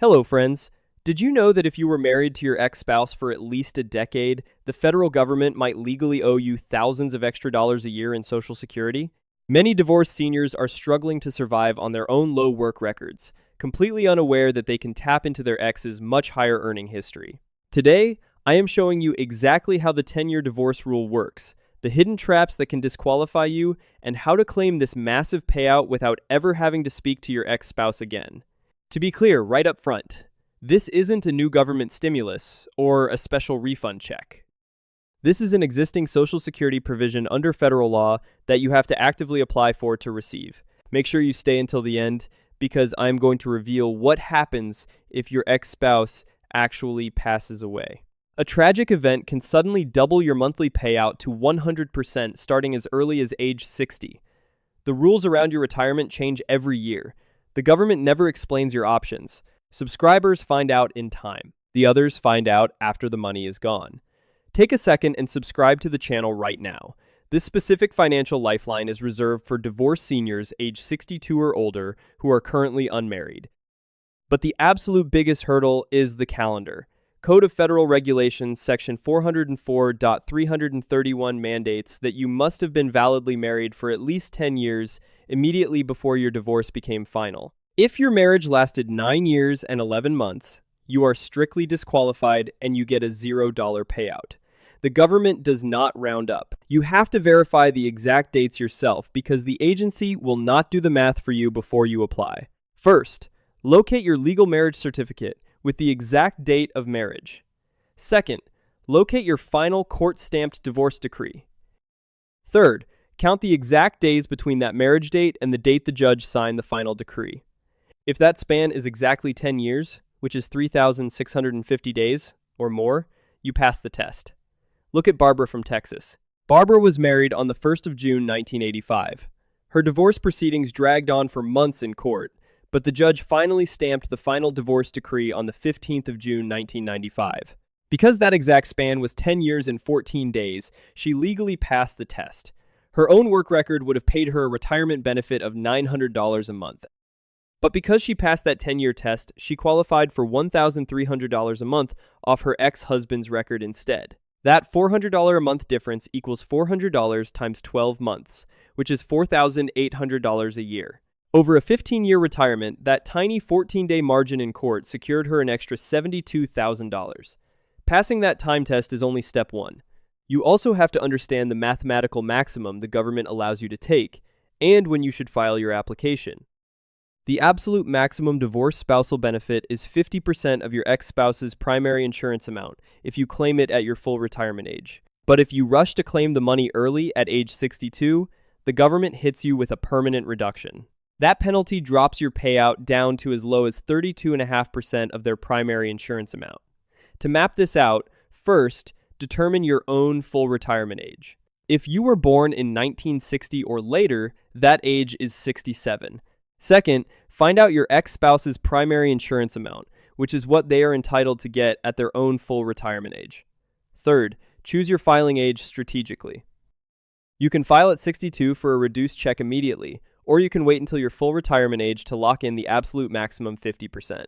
Hello, friends. Did you know that if you were married to your ex-spouse for at least a decade, the federal government might legally owe you thousands of extra dollars a year in Social Security? Many divorced seniors are struggling to survive on their own low work records, completely unaware that they can tap into their ex's much higher earning history. Today, I am showing you exactly how the 10-year divorce rule works, the hidden traps that can disqualify you, and how to claim this massive payout without ever having to speak to your ex-spouse again. To be clear right up front, this isn't a new government stimulus or a special refund check. This is an existing Social Security provision under federal law that you have to actively apply for to receive. Make sure you stay until the end because I'm going to reveal what happens if your ex-spouse actually passes away. A tragic event can suddenly double your monthly payout to 100% starting as early as age 60. The rules around your retirement change every year. The government never explains your options. Subscribers find out in time. The others find out after the money is gone. Take a second and subscribe to the channel right now. This specific financial lifeline is reserved for divorced seniors age 62 or older who are currently unmarried. But the absolute biggest hurdle is the calendar. Code of Federal Regulations Section 404.331 mandates that you must have been validly married for at least 10 years immediately before your divorce became final. If your marriage lasted 9 years and 11 months, you are strictly disqualified and you get a $0 payout. The government does not round up. You have to verify the exact dates yourself because the agency will not do the math for you before you apply. First, locate your legal marriage certificate with the exact date of marriage. Second, locate your final court-stamped divorce decree. Third, count the exact days between that marriage date and the date the judge signed the final decree. If that span is exactly 10 years, which is 3,650 days or more, you pass the test. Look at Barbara from Texas. Barbara was married on the 1st of June 1985. Her divorce proceedings dragged on for months in court, but the judge finally stamped the final divorce decree on the 15th of June 1995. Because that exact span was 10 years and 14 days, she legally passed the test. Her own work record would have paid her a retirement benefit of $900 a month. But because she passed that 10-year test, she qualified for $1,300 a month off her ex-husband's record instead. That $400 a month difference equals $400 times 12 months, which is $4,800 a year. Over a 15-year retirement, that tiny 14-day margin in court secured her an extra $72,000. Passing that time test is only step one. You also have to understand the mathematical maximum the government allows you to take, and when you should file your application. The absolute maximum divorce spousal benefit is 50% of your ex-spouse's primary insurance amount if you claim it at your full retirement age. But if you rush to claim the money early at age 62, the government hits you with a permanent reduction. That penalty drops your payout down to as low as 32.5% of their primary insurance amount. To map this out, first, determine your own full retirement age. If you were born in 1960 or later, that age is 67. Second, find out your ex-spouse's primary insurance amount, which is what they are entitled to get at their own full retirement age. Third, choose your filing age strategically. You can file at 62 for a reduced check immediately, or you can wait until your full retirement age to lock in the absolute maximum 50%.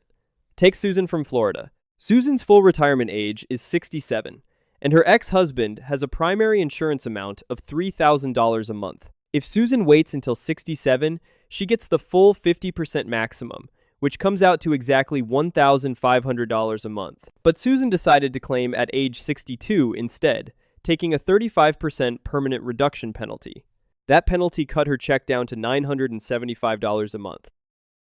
Take Susan from Florida. Susan's full retirement age is 67, and her ex-husband has a primary insurance amount of $3,000 a month. If Susan waits until 67, she gets the full 50% maximum, which comes out to exactly $1,500 a month. But Susan decided to claim at age 62 instead, taking a 35% permanent reduction penalty. That penalty cut her check down to $975 a month.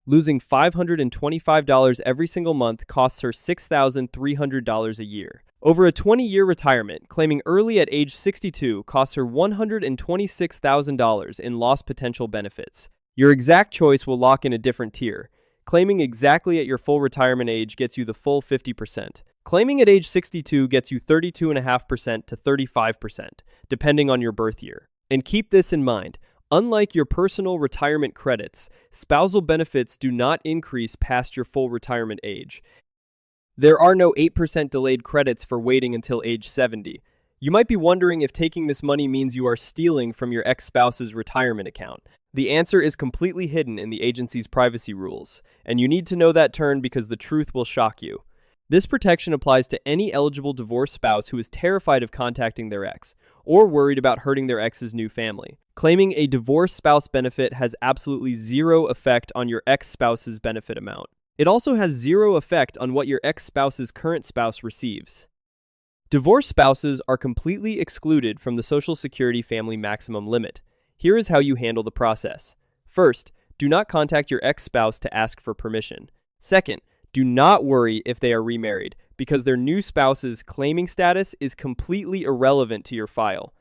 Losing $525 every single month costs her $6,300 a year. Over a 20-year retirement, claiming early at age 62 costs her $126,000 in lost potential benefits. Your exact choice will lock in a different tier. Claiming exactly at your full retirement age gets you the full 50%. Claiming at age 62 gets you 32.5% to 35%, depending on your birth year. And keep this in mind, unlike your personal retirement credits, spousal benefits do not increase past your full retirement age. There are no 8% delayed credits for waiting until age 70. You might be wondering if taking this money means you are stealing from your ex-spouse's retirement account. The answer is completely hidden in the agency's privacy rules, and you need to know that term because the truth will shock you. This protection applies to any eligible divorced spouse who is terrified of contacting their ex, or worried about hurting their ex's new family. Claiming a divorced spouse benefit has absolutely zero effect on your ex-spouse's benefit amount. It also has zero effect on what your ex-spouse's current spouse receives. Divorced spouses are completely excluded from the Social Security family maximum limit. Here is how you handle the process. First, do not contact your ex-spouse to ask for permission. Second, do not worry if they are remarried, because their new spouse's claiming status is completely irrelevant to your file.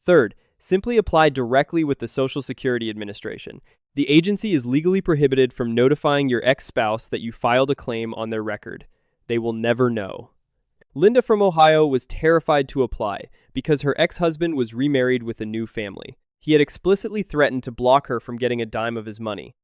Third, simply apply directly with the Social Security Administration. The agency is legally prohibited from notifying your ex-spouse that you filed a claim on their record. They will never know. Linda from Ohio was terrified to apply because her ex-husband was remarried with a new family. He had explicitly threatened to block her from getting a dime of his money.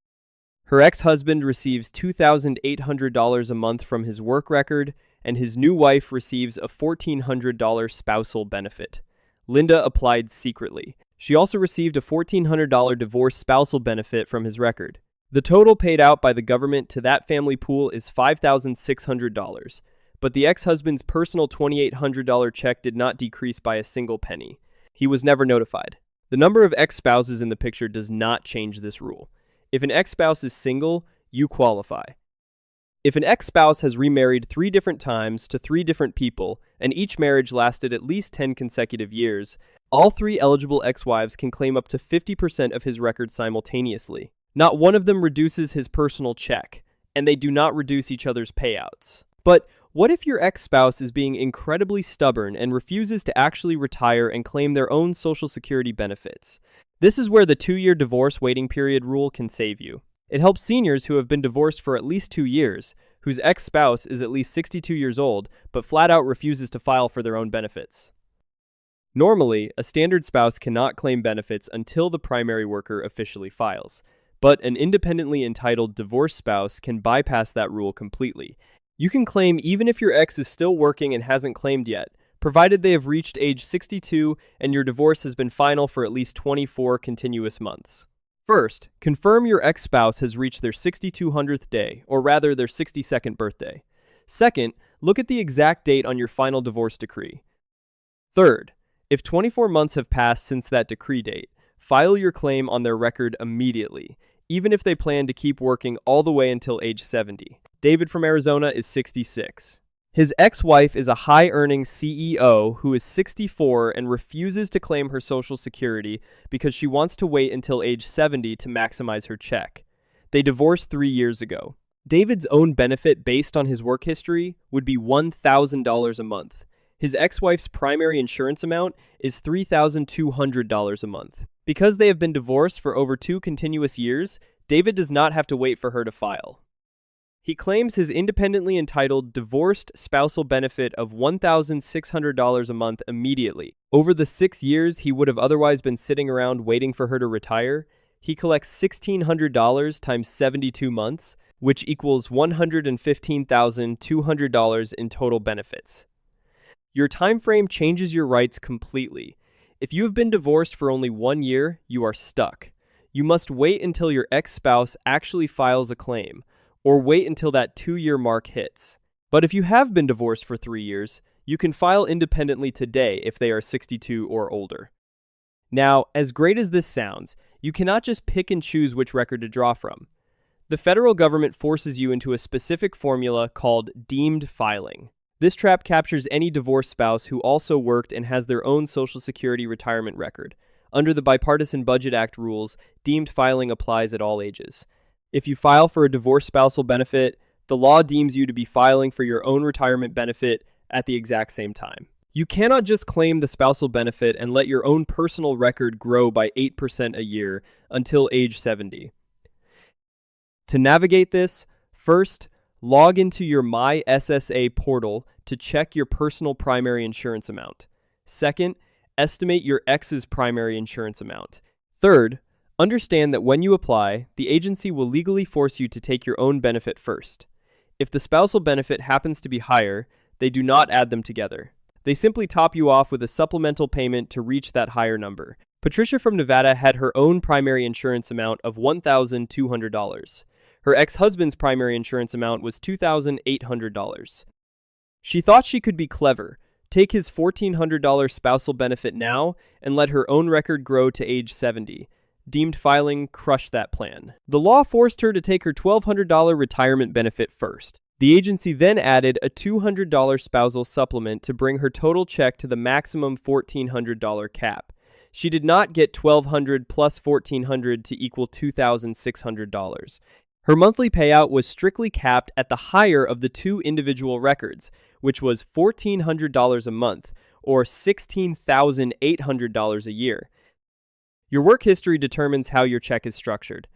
Her ex-husband receives $2,800 a month from his work record, and his new wife receives a $1,400 spousal benefit. Linda applied secretly. She also received a $1,400 divorce spousal benefit from his record. The total paid out by the government to that family pool is $5,600, but the ex-husband's personal $2,800 check did not decrease by a single penny. He was never notified. The number of ex-spouses in the picture does not change this rule. If an ex-spouse is single, you qualify. If an ex-spouse has remarried 3 different times to 3 different people, and each marriage lasted at least 10 consecutive years, all 3 eligible ex-wives can claim up to 50% of his record simultaneously. Not one of them reduces his personal check, and they do not reduce each other's payouts. But what if your ex-spouse is being incredibly stubborn and refuses to actually retire and claim their own Social Security benefits? This is where the 2-year divorce waiting period rule can save you. It helps seniors who have been divorced for at least 2 years, whose ex-spouse is at least 62 years old, but flat out refuses to file for their own benefits. Normally, a standard spouse cannot claim benefits until the primary worker officially files, but an independently entitled divorced spouse can bypass that rule completely. You can claim even if your ex is still working and hasn't claimed yet, provided they have reached age 62 and your divorce has been final for at least 24 continuous months. First, confirm your ex-spouse has reached their 6200th day, or rather their 62nd birthday. Second, look at the exact date on your final divorce decree. Third, if 24 months have passed since that decree date, file your claim on their record immediately, even if they plan to keep working all the way until age 70. David from Arizona is 66. His ex-wife is a high-earning CEO who is 64 and refuses to claim her Social Security because she wants to wait until age 70 to maximize her check. They divorced 3 years ago. David's own benefit based on his work history would be $1,000 a month. His ex-wife's primary insurance amount is $3,200 a month. Because they have been divorced for over 2 continuous years, David does not have to wait for her to file. He claims his independently entitled divorced spousal benefit of $1,600 a month immediately. Over the 6 years he would have otherwise been sitting around waiting for her to retire, he collects $1,600 times 72 months, which equals $115,200 in total benefits. Your time frame changes your rights completely. If you have been divorced for only 1 year, you are stuck. You must wait until your ex-spouse actually files a claim, or wait until that 2-year mark hits. But if you have been divorced for 3 years, you can file independently today if they are 62 or older. Now, as great as this sounds, you cannot just pick and choose which record to draw from. The federal government forces you into a specific formula called deemed filing. This trap captures any divorced spouse who also worked and has their own Social Security retirement record. Under the Bipartisan Budget Act rules, deemed filing applies at all ages. If you file for a divorced spousal benefit, the law deems you to be filing for your own retirement benefit at the exact same time. You cannot just claim the spousal benefit and let your own personal record grow by 8% a year until age 70. To navigate this, first, log into your My SSA portal to check your personal primary insurance amount. Second, estimate your ex's primary insurance amount. Third, understand that when you apply, the agency will legally force you to take your own benefit first. If the spousal benefit happens to be higher, they do not add them together. They simply top you off with a supplemental payment to reach that higher number. Patricia from Nevada had her own primary insurance amount of $1,200. Her ex-husband's primary insurance amount was $2,800. She thought she could be clever, take his $1,400 spousal benefit now, and let her own record grow to age 70. Deemed filing crushed that plan. The law forced her to take her $1,200 retirement benefit first. The agency then added a $200 spousal supplement to bring her total check to the maximum $1,400 cap. She did not get $1,200 plus $1,400 to equal $2,600. Her monthly payout was strictly capped at the higher of the two individual records, which was $1,400 a month, or $16,800 a year. Your work history determines how your check is structured.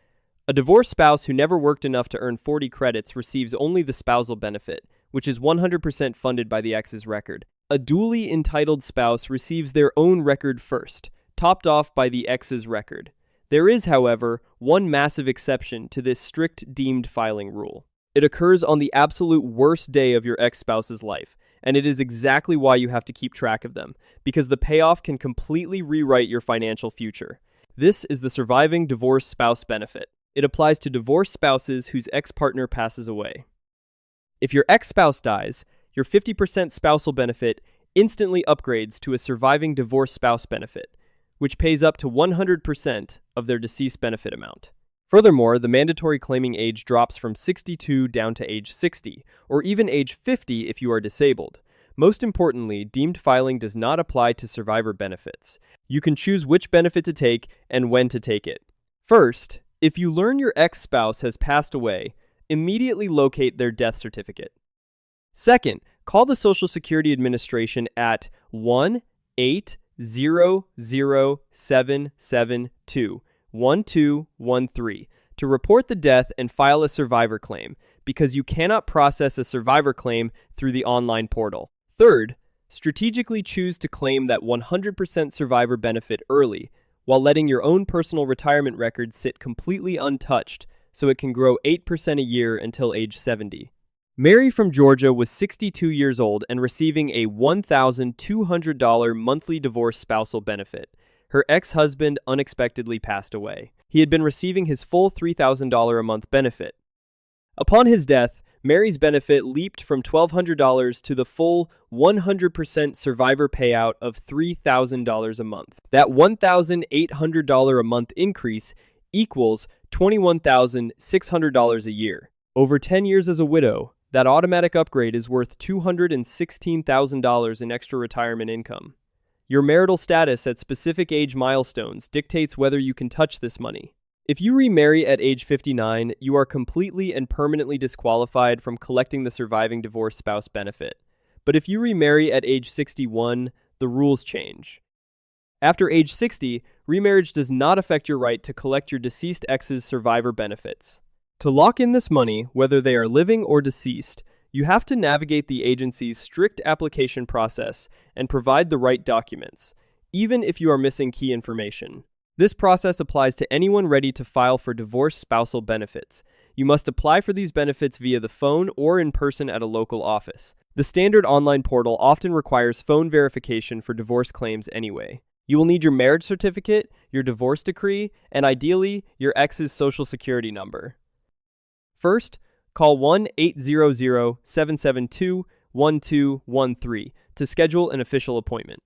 A divorced spouse who never worked enough to earn 40 credits receives only the spousal benefit, which is 100% funded by the ex's record. A duly entitled spouse receives their own record first, topped off by the ex's record. There is, however, one massive exception to this strict deemed filing rule. It occurs on the absolute worst day of your ex-spouse's life, and it is exactly why you have to keep track of them, because the payoff can completely rewrite your financial future. This is the surviving divorced spouse benefit. It applies to divorced spouses whose ex-partner passes away. If your ex-spouse dies, your 50% spousal benefit instantly upgrades to a surviving divorced spouse benefit, which pays up to 100% of their deceased benefit amount. Furthermore, the mandatory claiming age drops from 62 down to age 60, or even age 50 if you are disabled. Most importantly, deemed filing does not apply to survivor benefits. You can choose which benefit to take and when to take it. First, if you learn your ex-spouse has passed away, immediately locate their death certificate. Second, call the Social Security Administration at 1-800-772-1213 to report the death and file a survivor claim, because you cannot process a survivor claim through the online portal. Third, strategically choose to claim that 100% survivor benefit early, while letting your own personal retirement record sit completely untouched so it can grow 8% a year until age 70. Mary from Georgia was 62 years old and receiving a $1,200 monthly divorce spousal benefit. Her ex-husband unexpectedly passed away. He had been receiving his full $3,000 a month benefit. Upon his death, Mary's benefit leaped from $1,200 to the full 100% survivor payout of $3,000 a month. That $1,800 a month increase equals $21,600 a year. Over 10 years as a widow, that automatic upgrade is worth $216,000 in extra retirement income. Your marital status at specific age milestones dictates whether you can touch this money. If you remarry at age 59, you are completely and permanently disqualified from collecting the surviving divorced spouse benefit. But if you remarry at age 61, the rules change. After age 60, remarriage does not affect your right to collect your deceased ex's survivor benefits. To lock in this money, whether they are living or deceased, you have to navigate the agency's strict application process and provide the right documents, even if you are missing key information. This process applies to anyone ready to file for divorced spousal benefits. You must apply for these benefits via the phone or in person at a local office. The standard online portal often requires phone verification for divorce claims anyway. You will need your marriage certificate, your divorce decree, and ideally, your ex's social security number. First, call 1-800-772-1213 to schedule an official appointment.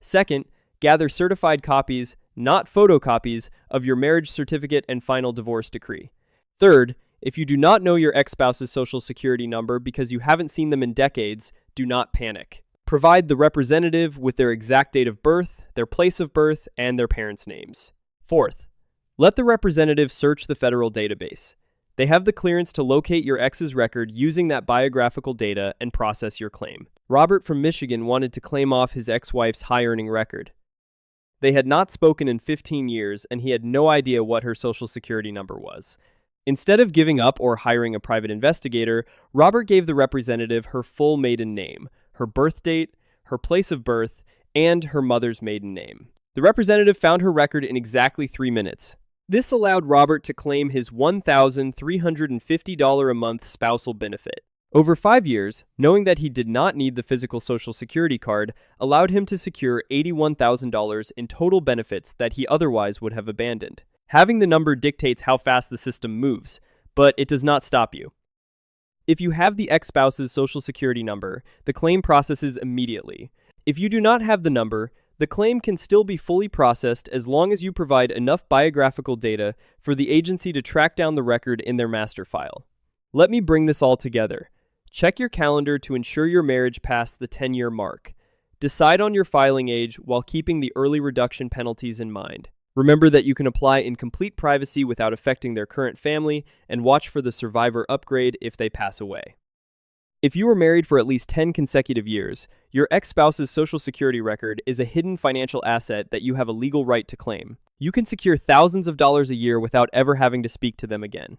Second, gather certified copies, not photocopies, of your marriage certificate and final divorce decree. Third, if you do not know your ex-spouse's social security number because you haven't seen them in decades, do not panic. Provide the representative with their exact date of birth, their place of birth, and their parents' names. Fourth, let the representative search the federal database. They have the clearance to locate your ex's record using that biographical data and process your claim. Robert from Michigan wanted to claim off his ex-wife's high-earning record. They had not spoken in 15 years, and he had no idea what her social security number was. Instead of giving up or hiring a private investigator, Robert gave the representative her full maiden name, her birth date, her place of birth, and her mother's maiden name. The representative found her record in exactly 3 minutes. This allowed Robert to claim his $1,350 a month spousal benefit. Over 5 years, knowing that he did not need the physical Social Security card allowed him to secure $81,000 in total benefits that he otherwise would have abandoned. Having the number dictates how fast the system moves, but it does not stop you. If you have the ex-spouse's Social Security number, the claim processes immediately. If you do not have the number, the claim can still be fully processed as long as you provide enough biographical data for the agency to track down the record in their master file. Let me bring this all together. Check your calendar to ensure your marriage passed the 10-year mark. Decide on your filing age while keeping the early reduction penalties in mind. Remember that you can apply in complete privacy without affecting their current family, and watch for the survivor upgrade if they pass away. If you were married for at least 10 consecutive years, your ex-spouse's Social Security record is a hidden financial asset that you have a legal right to claim. You can secure thousands of dollars a year without ever having to speak to them again.